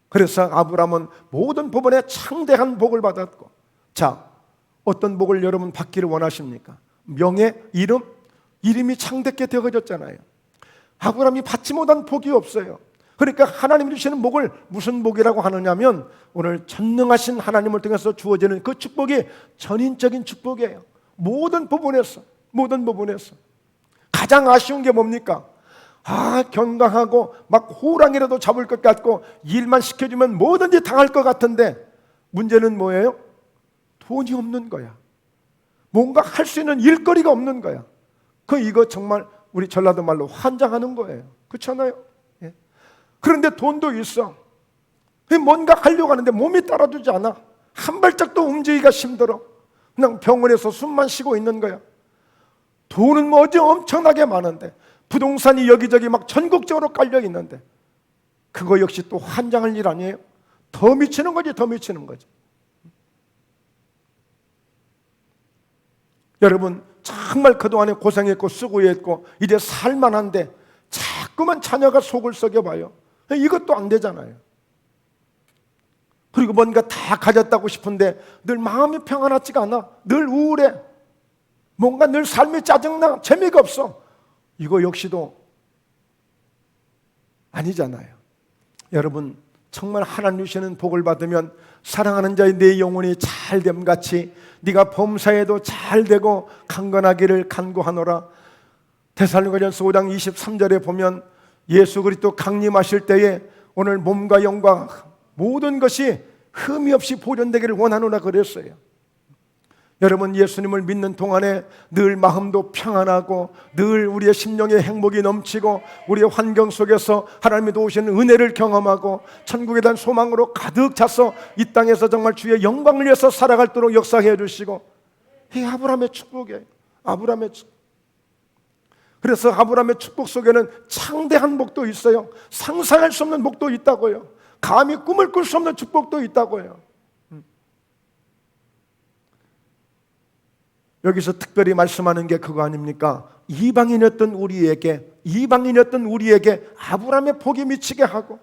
그래서 아브라함은 모든 부분에 창대한 복을 받았고, 자, 어떤 복을 여러분 받기를 원하십니까? 명예, 이름이 창대케 되어졌잖아요. 아브라함이 받지 못한 복이 없어요. 그러니까 하나님이 주시는 복을 무슨 복이라고 하느냐면 오늘 전능하신 하나님을 통해서 주어지는 그 축복이 전인적인 축복이에요. 모든 부분에서 가장 아쉬운 게 뭡니까? 건강하고 막 호랑이라도 잡을 것 같고 일만 시켜주면 뭐든지 당할 것 같은데 문제는 뭐예요? 돈이 없는 거야. 뭔가 할 수 있는 일거리가 없는 거야. 이거 정말 우리 전라도 말로 환장하는 거예요. 그렇잖아요? 예. 그런데 돈도 있어. 뭔가 하려고 하는데 몸이 따라주지 않아. 한 발짝도 움직이기가 힘들어. 그냥 병원에서 숨만 쉬고 있는 거야. 돈은 뭐 어디 엄청나게 많은데, 부동산이 여기저기 막 전국적으로 깔려 있는데, 그거 역시 또 환장할 일 아니에요? 더 미치는 거지, 더 미치는 거지. 여러분, 정말 그동안에 고생했고 수고했고 이제 살만한데 자꾸만 자녀가 속을 썩여봐요. 이것도 안 되잖아요. 그리고 뭔가 다 가졌다고 싶은데 늘 마음이 평안하지가 않아. 늘 우울해. 뭔가 늘 삶이 짜증나. 재미가 없어. 이거 역시도 아니잖아요. 여러분, 정말 하나님 주시는 복을 받으면 사랑하는 자의 내 영혼이 잘됨 같이 네가 범사에도 잘되고 강건하기를 간구하노라. 데살로니가전서 5장 23절에 보면 예수 그리스도 강림하실 때에 오늘 몸과 영과 모든 것이 흠이 없이 보존되기를 원하노라 그랬어요. 여러분, 예수님을 믿는 동안에 늘 마음도 평안하고 늘 우리의 심령에 행복이 넘치고 우리의 환경 속에서 하나님이 도우시는 은혜를 경험하고 천국에 대한 소망으로 가득 차서 이 땅에서 정말 주의 영광을 위해서 살아갈도록 역사해 주시고, 이 아브라함의 축복이에요. 아브라함의 축복. 그래서 아브라함의 축복 속에는 창대한 복도 있어요. 상상할 수 없는 복도 있다고요. 감히 꿈을 꿀 수 없는 축복도 있다고요. 여기서 특별히 말씀하는 게 그거 아닙니까? 이방인이었던 우리에게 아브라함의 복이 미치게 하고,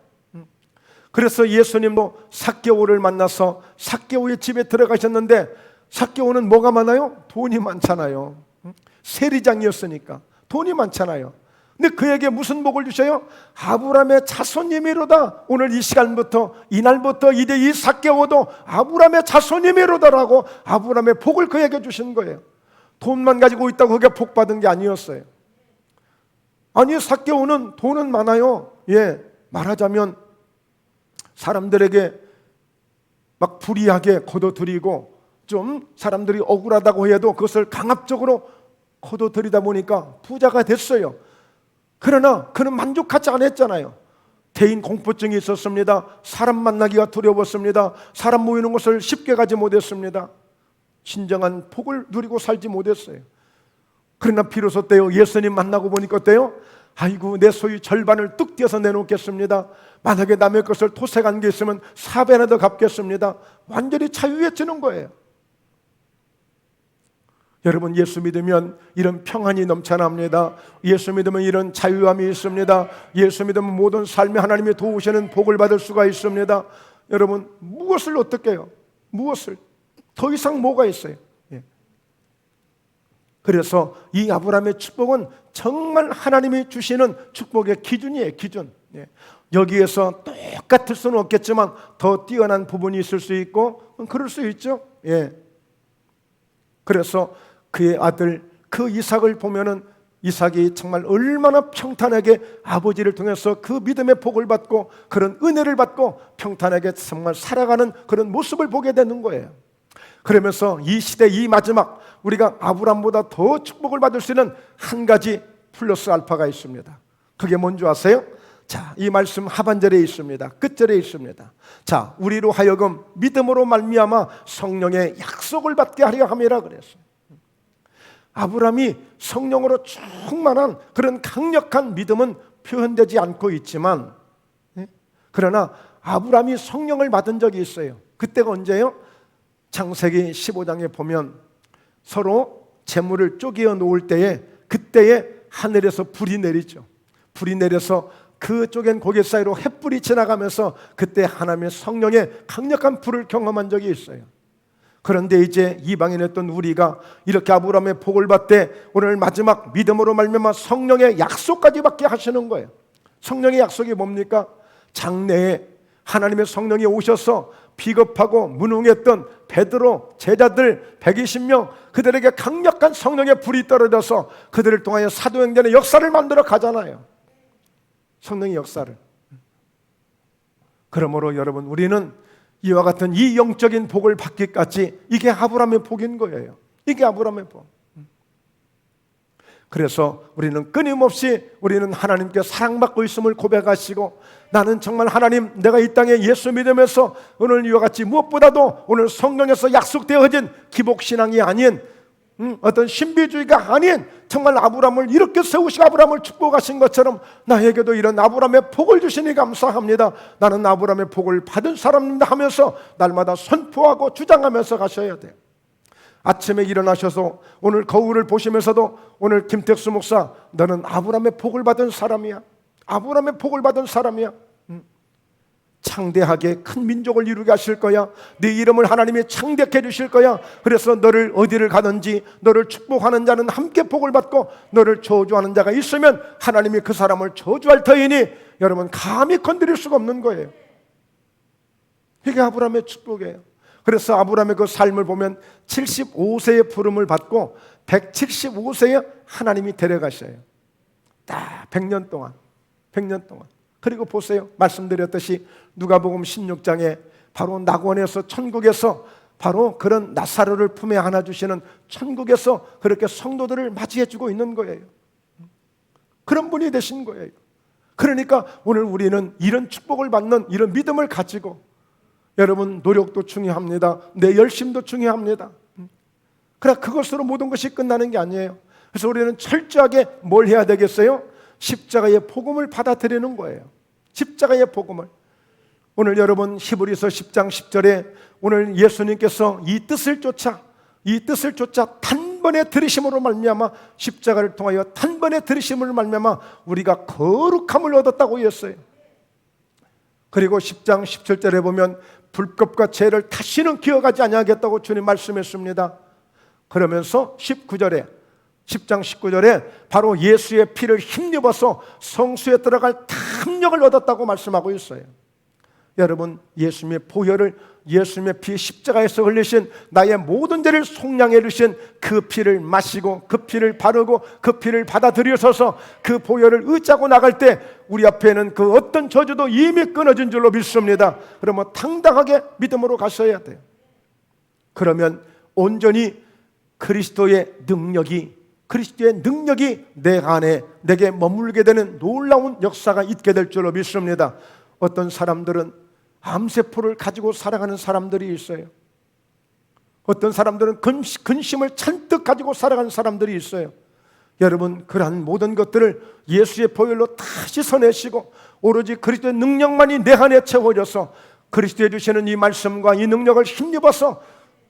그래서 예수님도 삭개오를 만나서 삭개오의 집에 들어가셨는데 삭개오는 뭐가 많아요? 돈이 많잖아요. 세리장이었으니까 돈이 많잖아요. 근데 그에게 무슨 복을 주셔요? 아브라함의 자손님이로다. 오늘 이 시간부터, 이날부터 이제 이 삭개오도 아브라함의 자손님이로다라고 아브라함의 복을 그에게 주신 거예요. 돈만 가지고 있다고 그게 복 받은 게 아니었어요. 아니, 삭개오는 돈은 많아요. 말하자면 사람들에게 막 불이하게 거둬들이고 좀 사람들이 억울하다고 해도 그것을 강압적으로 거둬들이다 보니까 부자가 됐어요. 그러나 그는 만족하지 않았잖아요. 대인 공포증이 있었습니다. 사람 만나기가 두려웠습니다. 사람 모이는 곳을 쉽게 가지 못했습니다. 진정한 복을 누리고 살지 못했어요. 그러나 비로소 때요, 예수님 만나고 보니까 어때요? 아이고, 내 소유 절반을 뚝 떼어서 내놓겠습니다. 만약에 남의 것을 토색한 게 있으면 4배나 더 갚겠습니다. 완전히 자유해지는 거예요. 여러분, 예수 믿으면 이런 평안이 넘쳐납니다. 예수 믿으면 이런 자유함이 있습니다. 예수 믿으면 모든 삶에 하나님이 도우시는 복을 받을 수가 있습니다. 여러분, 무엇을 어떻게 해요? 무엇을? 더 이상 뭐가 있어요? 그래서 이 아브라함의 축복은 정말 하나님이 주시는 축복의 기준이에요. 기준. 여기에서 똑같을 수는 없겠지만 더 뛰어난 부분이 있을 수 있고 그럴 수 있죠. 그래서 그의 아들 그 이삭을 보면은 이삭이 정말 얼마나 평탄하게 아버지를 통해서 그 믿음의 복을 받고 그런 은혜를 받고 평탄하게 정말 살아가는 그런 모습을 보게 되는 거예요. 그러면서 이 시대 이 마지막 우리가 아브라함보다 더 축복을 받을 수 있는 한 가지 플러스 알파가 있습니다. 그게 뭔지 아세요? 자, 이 말씀 하반절에 있습니다. 끝절에 있습니다. 자, 우리로 하여금 믿음으로 말미암아 성령의 약속을 받게 하려 함이라 그랬어요. 아브라함이 성령으로 충만한 그런 강력한 믿음은 표현되지 않고 있지만, 그러나 아브라함이 성령을 받은 적이 있어요. 그때가 언제예요? 창세기 15장에 보면 서로 재물을 쪼개어 놓을 때에 그때에 하늘에서 불이 내리죠. 불이 내려서 그 쪼갠 고개 사이로 횃불이 지나가면서 그때 하나님의 성령의 강력한 불을 경험한 적이 있어요. 그런데 이제 이방인이었던 우리가 이렇게 아브라함의 복을 받되 오늘 마지막 믿음으로 말미암아 성령의 약속까지 받게 하시는 거예요. 성령의 약속이 뭡니까? 장래에 하나님의 성령이 오셔서 비겁하고 무능했던 베드로 제자들 120명 그들에게 강력한 성령의 불이 떨어져서 그들을 통하여 사도행전의 역사를 만들어 가잖아요. 성령의 역사를. 그러므로 여러분, 우리는 이와 같은 이 영적인 복을 받기까지 이게 아브라함의 복인 거예요. 이게 아브라함의 복. 그래서 우리는 끊임없이 우리는 하나님께 사랑받고 있음을 고백하시고, 나는 정말 하나님, 내가 이 땅에 예수 믿으면서 오늘 이와 같이 무엇보다도 오늘 성경에서 약속되어진 기복신앙이 아닌 어떤 신비주의가 아닌 정말 아브라함을 이렇게 세우시고 아브라함을 축복하신 것처럼 나에게도 이런 아브라함의 복을 주시니 감사합니다. 나는 아브라함의 복을 받은 사람입니다 하면서 날마다 선포하고 주장하면서 가셔야 돼요. 아침에 일어나셔서 오늘 거울을 보시면서도 오늘 김택수 목사, 너는 아브라함의 복을 받은 사람이야. 아브라함의 복을 받은 사람이야. 창대하게 큰 민족을 이루게 하실 거야. 네 이름을 하나님이 창대케 해주실 거야. 그래서 너를 어디를 가든지 너를 축복하는 자는 함께 복을 받고 너를 저주하는 자가 있으면 하나님이 그 사람을 저주할 터이니 여러분 감히 건드릴 수가 없는 거예요. 이게 아브라함의 축복이에요. 그래서 아브라함의 그 삶을 보면 75세의 부름을 받고 175세에 하나님이 데려가셔요. 딱 100년 동안. 그리고 보세요. 말씀드렸듯이 누가복음 16장에 바로 낙원에서 천국에서 바로 그런 나사로를 품에 안아주시는 천국에서 그렇게 성도들을 맞이해주고 있는 거예요. 그런 분이 되신 거예요. 그러니까 오늘 우리는 이런 축복을 받는 이런 믿음을 가지고, 여러분 노력도 중요합니다. 내 열심도 중요합니다. 그러나 그것으로 모든 것이 끝나는 게 아니에요. 그래서 우리는 철저하게 뭘 해야 되겠어요? 십자가의 복음을 받아들이는 거예요. 십자가의 복음을. 오늘 여러분 히브리서 10장 10절에 오늘 예수님께서 이 뜻을 쫓아 단번에 들으심으로 말미암아, 십자가를 통하여 단번에 들으심으로 말미암아 우리가 거룩함을 얻었다고 했어요. 그리고 10장 17절에 보면 불법과 죄를 다시는 기억하지 아니하겠다고 주님 말씀했습니다. 그러면서 10장 19절에 바로 예수의 피를 힘입어서 성수에 들어갈 탐욕을 얻었다고 말씀하고 있어요. 여러분, 예수님의 보혈을, 예수님의 피, 십자가에서 흘리신 나의 모든 죄를 속량해 주신 그 피를 마시고 그 피를 바르고 그 피를 받아들여서서 그 보혈을 의지하고 나갈 때 우리 앞에는 그 어떤 저주도 이미 끊어진 줄로 믿습니다. 그러면 당당하게 믿음으로 가셔야 돼요. 그러면 온전히 그리스도의 능력이 내 안에 내게 머물게 되는 놀라운 역사가 있게 될 줄로 믿습니다. 어떤 사람들은 암세포를 가지고 살아가는 사람들이 있어요. 어떤 사람들은 근심을 잔뜩 가지고 살아가는 사람들이 있어요. 여러분, 그러한 모든 것들을 예수의 보혈로 다 씻어내시고 오로지 그리스도의 능력만이 내 안에 채워져서 그리스도에 주시는 이 말씀과 이 능력을 힘입어서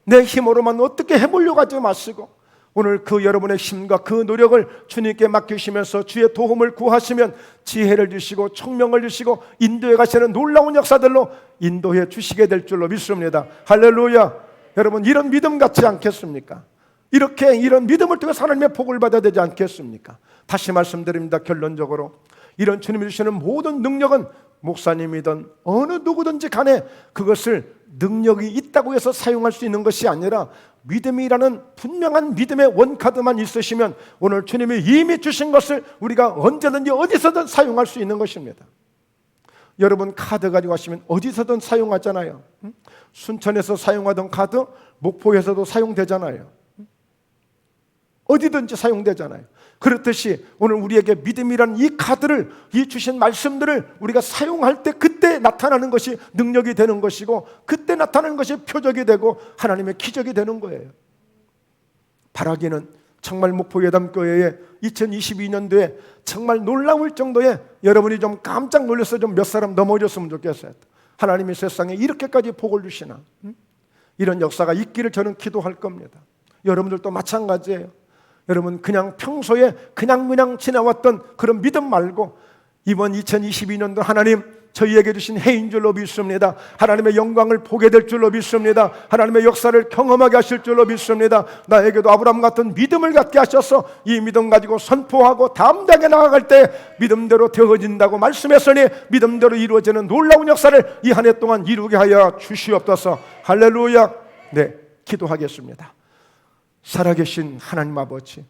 내 힘으로만 어떻게 해보려고 하지 마시고 오늘 그 여러분의 힘과 그 노력을 주님께 맡기시면서 주의 도움을 구하시면 지혜를 주시고 총명을 주시고 인도해 가시는 놀라운 역사들로 인도해 주시게 될 줄로 믿습니다. 할렐루야. 여러분, 이런 믿음 같지 않겠습니까? 이런 믿음을 통해서 하나님의 복을 받아야 되지 않겠습니까? 다시 말씀드립니다. 결론적으로 이런 주님이 주시는 모든 능력은 목사님이든 어느 누구든지 간에 그것을 능력이 있다고 해서 사용할 수 있는 것이 아니라 믿음이라는 분명한 믿음의 원카드만 있으시면 오늘 주님이 이미 주신 것을 우리가 언제든지 어디서든 사용할 수 있는 것입니다. 여러분, 카드 가지고 가시면 어디서든 사용하잖아요. 순천에서 사용하던 카드 목포에서도 사용되잖아요. 어디든지 사용되잖아요. 그렇듯이 오늘 우리에게 믿음이라는 이 카드를, 이 주신 말씀들을 우리가 사용할 때 그때 나타나는 것이 능력이 되는 것이고 그때 나타나는 것이 표적이 되고 하나님의 기적이 되는 거예요. 바라기는 정말 목포예담교회에 2022년도에 정말 놀라울 정도의 여러분이 좀 깜짝 놀라서 좀 몇 사람 넘어졌으면 좋겠어요. 하나님이 세상에 이렇게까지 복을 주시나, 이런 역사가 있기를 저는 기도할 겁니다. 여러분들도 마찬가지예요. 여러분, 그냥 평소에 그냥 지나왔던 그런 믿음 말고 이번 2022년도 하나님 저희에게 주신 해인 줄로 믿습니다. 하나님의 영광을 보게 될 줄로 믿습니다. 하나님의 역사를 경험하게 하실 줄로 믿습니다. 나에게도 아브라함 같은 믿음을 갖게 하셔서 이 믿음 가지고 선포하고 담대하게 나아갈 때 믿음대로 되어진다고 말씀했으니 믿음대로 이루어지는 놀라운 역사를 이 한 해 동안 이루게 하여 주시옵소서. 할렐루야. 네, 기도하겠습니다. 살아계신 하나님 아버지,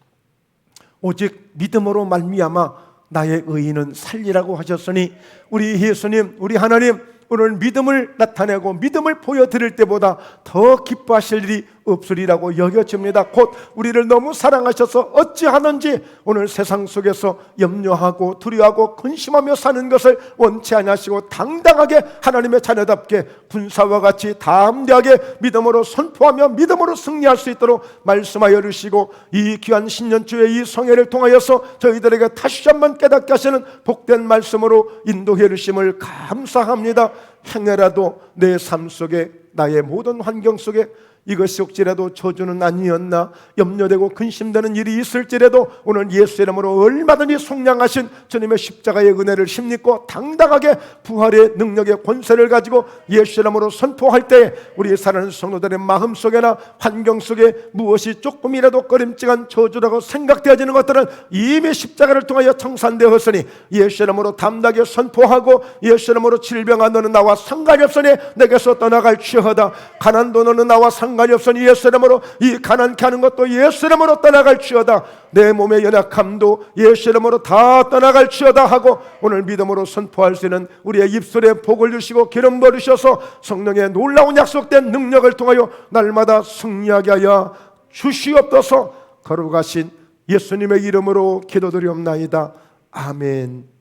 오직 믿음으로 말미암아 나의 의인은 살리라고 하셨으니 우리 예수님, 우리 하나님, 오늘 믿음을 나타내고 믿음을 보여드릴 때보다 더 기뻐하실 일이 없으리라고 여겨집니다. 곧 우리를 너무 사랑하셔서 어찌하는지 오늘 세상 속에서 염려하고 두려워하고 근심하며 사는 것을 원치 아니하시고 당당하게 하나님의 자녀답게 군사와 같이 담대하게 믿음으로 선포하며 믿음으로 승리할 수 있도록 말씀하여 주시고, 이 귀한 신년주의 이 성회를 통하여서 저희들에게 다시 한번 깨닫게 하시는 복된 말씀으로 인도해 주심을 감사합니다. 행여라도 내 삶 속에, 나의 모든 환경 속에 이것이 혹시라도 저주는 아니었나 염려되고 근심되는 일이 있을지라도 오늘 예수 이름으로 얼마든지 속량하신 주님의 십자가의 은혜를 힘입고 당당하게 부활의 능력의 권세를 가지고 예수 이름으로 선포할 때 우리 사랑하는 성도들의 마음속에나 환경 속에 무엇이 조금이라도 꺼림직한 저주라고 생각되어지는 것들은 이미 십자가를 통하여 청산되었으니 예수 이름으로 담대하게 선포하고, 예수 이름으로 질병아 너는 나와 상관이 없으니 내게서 떠나갈지어다. 가난도 너는 나와 상관이 없으니 예수 이름으로 이 가난케 하는 것도 예수 이름으로 떠나갈지어다. 내 몸의 연약함도 예수 이름으로 다 떠나갈지어다 하고 오늘 믿음으로 선포할 수 있는 우리의 입술에 복을 주시고 기름 부으셔서 성령의 놀라운 약속된 능력을 통하여 날마다 승리하게 하여 주시옵소서. 거룩하신 예수님의 이름으로 기도드리옵나이다. 아멘.